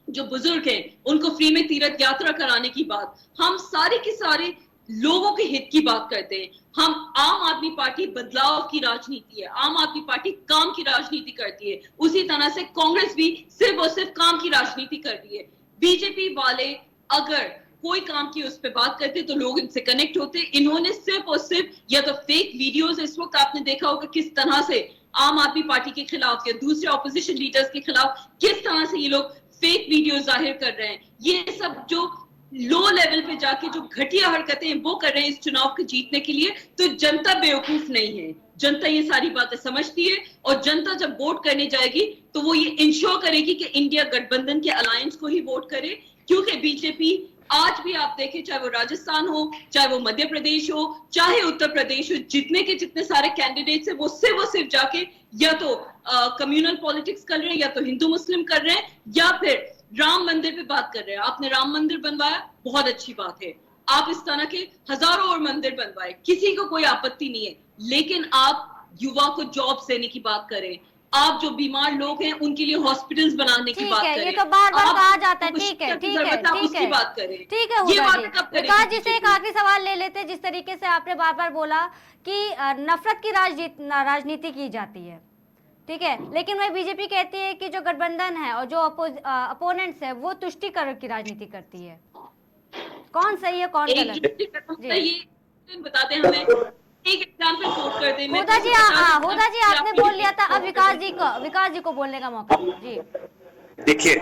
जो बुजुर्ग हैं उनको फ्री में तीर्थ यात्रा कराने की बात, हम सारे के सारे लोगों के हित की बात करते हैं। हम आम आदमी पार्टी बदलाव की राजनीति है, आम आदमी पार्टी काम की राजनीति करती है, उसी तरह से कांग्रेस भी सिर्फ और सिर्फ काम की राजनीति कर रही है। बीजेपी वाले अगर कोई काम की उस पर बात करते तो लोग इनसे कनेक्ट होते। इन्होंने सिर्फ और सिर्फ या तो फेक वीडियोस, इस वक्त आपने देखा होगा किस तरह से आम आदमी पार्टी के खिलाफ या दूसरे ऑपोजिशन लीडर्स के खिलाफ किस तरह से ये लोग फेक वीडियो जाहिर कर रहे हैं। ये सब जो लो लेवल पे जाके जो घटिया हरकतें हैं वो कर रहे हैं इस चुनाव को जीतने के लिए, तो जनता बेवकूफ नहीं है, जनता ये सारी बातें समझती है। और जनता जब वोट करने जाएगी तो वो ये इंश्योर करेगी कि इंडिया गठबंधन के अलायंस को ही वोट करे, क्योंकि बीजेपी आज भी आप देखें, चाहे वो राजस्थान हो, चाहे वो मध्य प्रदेश हो, चाहे उत्तर प्रदेश हो, जितने के जितने सारे कैंडिडेट्स हैं वो सिर्फ जाके या तो कम्युनल पॉलिटिक्स कर रहे हैं, या तो हिंदू मुस्लिम कर रहे हैं, या फिर राम मंदिर पे बात कर रहे हैं। आपने राम मंदिर बनवाया, बहुत अच्छी बात है, आप इस तरह के हजारों और मंदिर बनवाए, किसी को कोई आपत्ति नहीं है, लेकिन आप युवा को जॉब देने की बात करें, आप जो बीमार लोग हैं उनके लिए हॉस्पिटल्स बनाने की बात करें। ये तो बार बार कहा जाता है, ठीक है, उसकी बात करें, ठीक है। विकास जी से एक आखिरी सवाल ले लेते हैं। जिस तरीके से आपने बार बार बोला कि नफरत की राजनीति की जाती है, ठीक है, लेकिन वह बीजेपी कहती है कि जो गठबंधन है और जो अपोनेंट्स है वो तुष्टिकरण की राजनीति करती है। कौन सही है, कौन गलत? बताते हमें एक एग्जांपल कोट कर दें। होदा जी आपने बोल लिया था, अब विकास जी को बोलने का मौका जी। देखिए,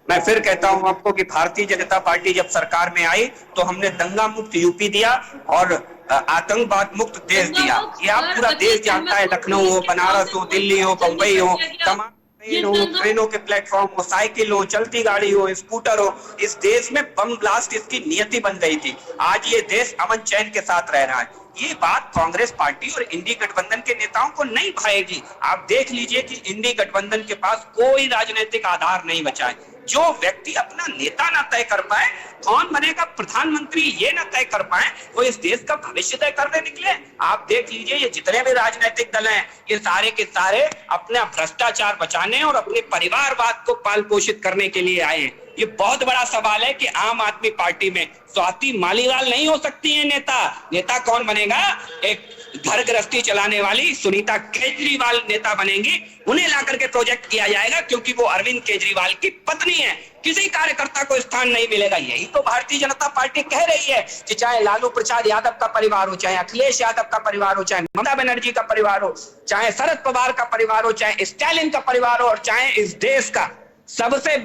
मैं फिर कहता हूं आपको कि भारतीय जनता पार्टी जब सरकार में आई तो हमने दंगा मुक्त यूपी दिया और आतंकवाद मुक्त देश दिया। ये आप पूरा देश जानता है, लखनऊ हो, बनारस हो, दिल्ली हो, बंबई हो, तमाम ट्रेनों के प्लेटफॉर्म हो, साइकिल हो, चलती गाड़ी हो, स्कूटर हो, इस देश में बम ब्लास्ट इसकी नियति बन गई थी। आज ये देश अमन चैन के साथ रह रहा है। ये बात कांग्रेस पार्टी और इंडी गठबंधन के नेताओं को नहीं भाएगी। आप देख लीजिए कि इंडी गठबंधन के पास कोई राजनीतिक आधार नहीं बचा है। जो व्यक्ति अपना नेता ना तय कर पाए, कौन बनेगा प्रधानमंत्री ये ना तय कर पाए, वो इस देश का भविष्य तय करने निकले। आप देख लीजिए, ये जितने भी राजनीतिक दल हैं, ये सारे के सारे अपना भ्रष्टाचार बचाने और अपने परिवारवाद को पाल पोषित करने के लिए आए हैं। ये बहुत बड़ा सवाल है कि आम आदमी पार्टी में स्वाति मालीवाल नहीं हो सकती है नेता कौन बनेगा? एक घर गृहस्थी चलाने वाली सुनीता केजरीवाल नेता बनेंगी। उन्हें लाकर के प्रोजेक्ट किया जाएगा, क्योंकि वो अरविंद केजरीवाल की पत्नी है। किसी कार्यकर्ता को स्थान नहीं मिलेगा। यही तो भारतीय जनता पार्टी कह रही है कि चाहे लालू प्रसाद यादव का परिवार हो, चाहे अखिलेश यादव का परिवार हो, चाहे ममता बनर्जी का परिवार हो, चाहे शरद पवार का परिवार हो, चाहे स्टालिन का परिवार हो, और चाहे इस देश का सबसे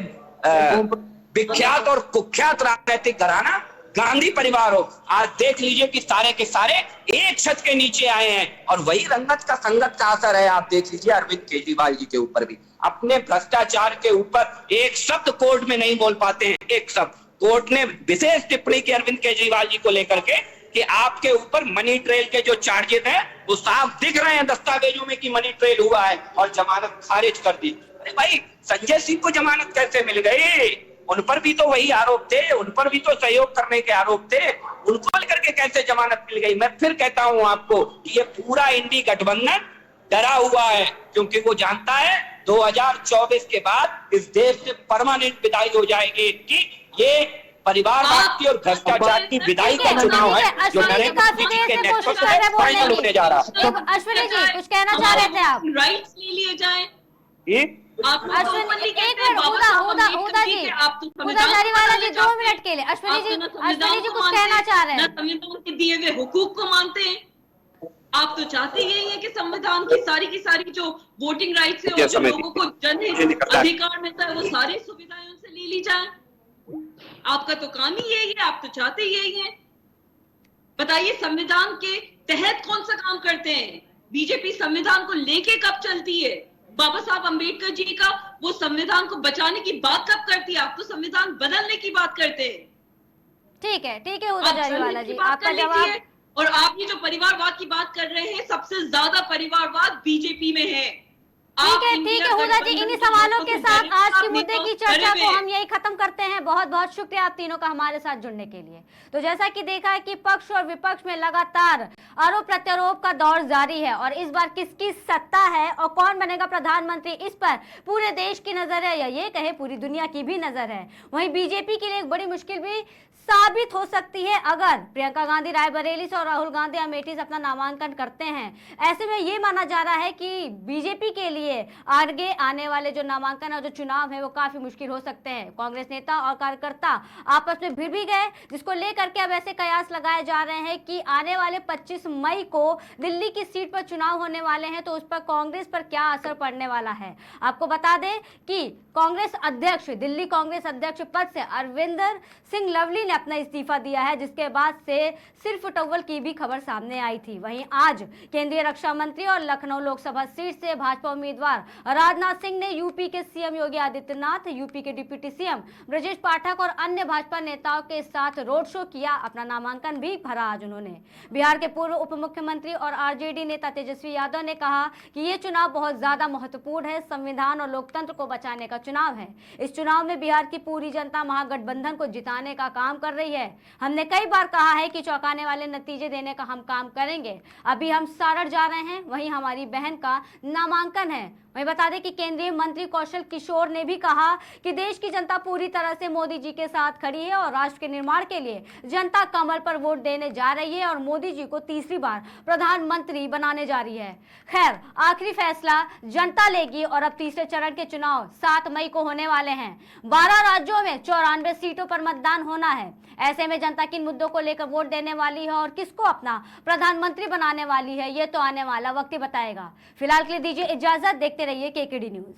विख्यात और कुख्यात राजनीतिक घराना गांधी परिवार हो। आज देख लीजिए कि सारे के सारे एक छत के नीचे आए हैं, और वही रंगत का संगत का असर है। आप देख लीजिए अरविंद केजरीवाल जी के ऊपर भी, अपने भ्रष्टाचार के ऊपर एक शब्द कोर्ट में नहीं बोल पाते हैं। एक शब्द कोर्ट ने विशेष टिप्पणी की अरविंद केजरीवाल जी को लेकर के कि आपके ऊपर मनी ट्रेल के जो चार्जेस हैं वो साफ दिख रहे हैं दस्तावेजों में कि मनी ट्रेल हुआ है, और जमानत खारिज कर दी। अरे भाई, संजय सिंह को जमानत कैसे मिल गई? उन पर भी तो वही आरोप थे, उन पर भी तो सहयोग करने के आरोप थे, उनको लेकर के कैसे जमानत मिल गई? मैं फिर कहता हूं आपको कि ये पूरा इंडी गठबंधन डरा हुआ है, क्योंकि वो जानता है 2024 के बाद इस देश से परमानेंट विदाई हो जाएगी कि ये परिवारवाद की और भ्रष्टाचार की विदाई का चुनाव है जो नरेंद्र मोदी जी के नेतृत्व में फाइनल होने जा रहा है। अश्विनी जी कुछ कहना चाह रहे थे आप? राइट्स ले लिए जाए। अश्विनी जी 2 मिनट के लिए। अश्विनी जी कुछ कहना चाह रहे हैं? संविधान के दिए हुए हुकूक को मानते हैं। आप तो चाहते यही है कि संविधान की सारी जो वोटिंग राइट्स है और जो लोगों को जनहित अधिकार मिलता है वो सारी सुविधाएं उनसे ले ली जाए। आपका तो काम ही यही है, आप तो चाहते यही है। बताइए, संविधान के तहत कौन सा काम करते हैं? बीजेपी संविधान को लेके कब चलती है? बाबा साहब अंबेडकर जी का वो संविधान को बचाने की बात कब करती है? आप तो संविधान बदलने की बात करते हैं। ठीक है हुदा आप जारीवाला जलने की जी, बात आपका कर जवाब। लीजिए। और आप ये जो परिवारवाद की बात कर रहे हैं, सबसे ज्यादा परिवारवाद बीजेपी में है। ठीक है हुदा जी, इन्हीं सवालों के साथ आज की मुद्दे की चर्चा को हम यही खत्म करते हैं। बहुत बहुत शुक्रिया आप तीनों का हमारे साथ जुड़ने के लिए। तो जैसा कि देखा है कि पक्ष और विपक्ष में लगातार आरोप प्रत्यारोप का दौर जारी है और इस बार किसकी सत्ता है और कौन बनेगा प्रधानमंत्री, इस पर पूरे देश की नजर है या ये कहे पूरी दुनिया की भी नजर है। वहीं बीजेपी के लिए एक बड़ी मुश्किल भी साबित हो सकती है अगर प्रियंका गांधी रायबरेली से और राहुल गांधी अमेठी से अपना नामांकन करते हैं। ऐसे में ये माना जा रहा है कि बीजेपी के लिए आगे आने वाले जो नामांकन और जो चुनाव है वो काफी मुश्किल हो सकते हैं। कांग्रेस नेता और कार्यकर्ता आपस में भिड़ भी गए, जिसको लेकर के अब ऐसे कयास लगाए जा रहे हैं कि आने वाले 25 मई को दिल्ली की सीट पर चुनाव होने वाले हैं, तो उस पर कांग्रेस पर क्या असर पड़ने वाला है। आपको बता दें कि कांग्रेस अध्यक्ष, दिल्ली कांग्रेस अध्यक्ष पद से अरविंदर सिंह लवली ने अपना इस्तीफा दिया है, जिसके बाद से सिर्फ टॉवल की भी खबर सामने आई थी। वहीं आज केंद्रीय रक्षा मंत्री और लखनऊ लोकसभा सीट से भाजपा उम्मीदवार राजनाथ सिंह ने यूपी के सीएम योगी आदित्यनाथ, यूपी के डिप्टी सीएम ब्रजेश पाठक और अन्य भाजपा नेताओं के साथ रोड शो किया। अपना नामांकन भी भरा आज उन्होंने। बिहार के पूर्व उप मुख्यमंत्री और आरजेडी नेता तेजस्वी यादव ने कहा कि ये चुनाव बहुत ज्यादा महत्वपूर्ण है, संविधान और लोकतंत्र को बचाने का चुनाव है। इस चुनाव में बिहार की पूरी जनता महागठबंधन को जिताने का काम कर रही है। हमने कई बार कहा है कि चौंकाने वाले नतीजे देने का हम काम करेंगे। अभी हम सारठ जा रहे हैं, वहीं हमारी बहन का नामांकन है। वहीं बता दें कि केंद्रीय मंत्री कौशल किशोर ने भी कहा कि देश की जनता पूरी तरह से मोदी जी के साथ खड़ी है और राष्ट्र के निर्माण के लिए जनता कमल पर वोट देने जा रही है और मोदी जी को तीसरी बार प्रधानमंत्री बनाने जा रही है। खैर, आखिरी फैसला जनता लेगी और अब तीसरे चरण के चुनाव 7 मई को होने वाले हैं। 12 राज्यों में 94 सीटों पर मतदान होना है। ऐसे में जनता किन मुद्दों को लेकर वोट देने वाली है और किसको अपना प्रधानमंत्री बनाने वाली है, ये तो आने वाला वक्त ही बताएगा। फिलहाल के लिए दीजिए इजाजत, देखते रहिए केकेडी न्यूज।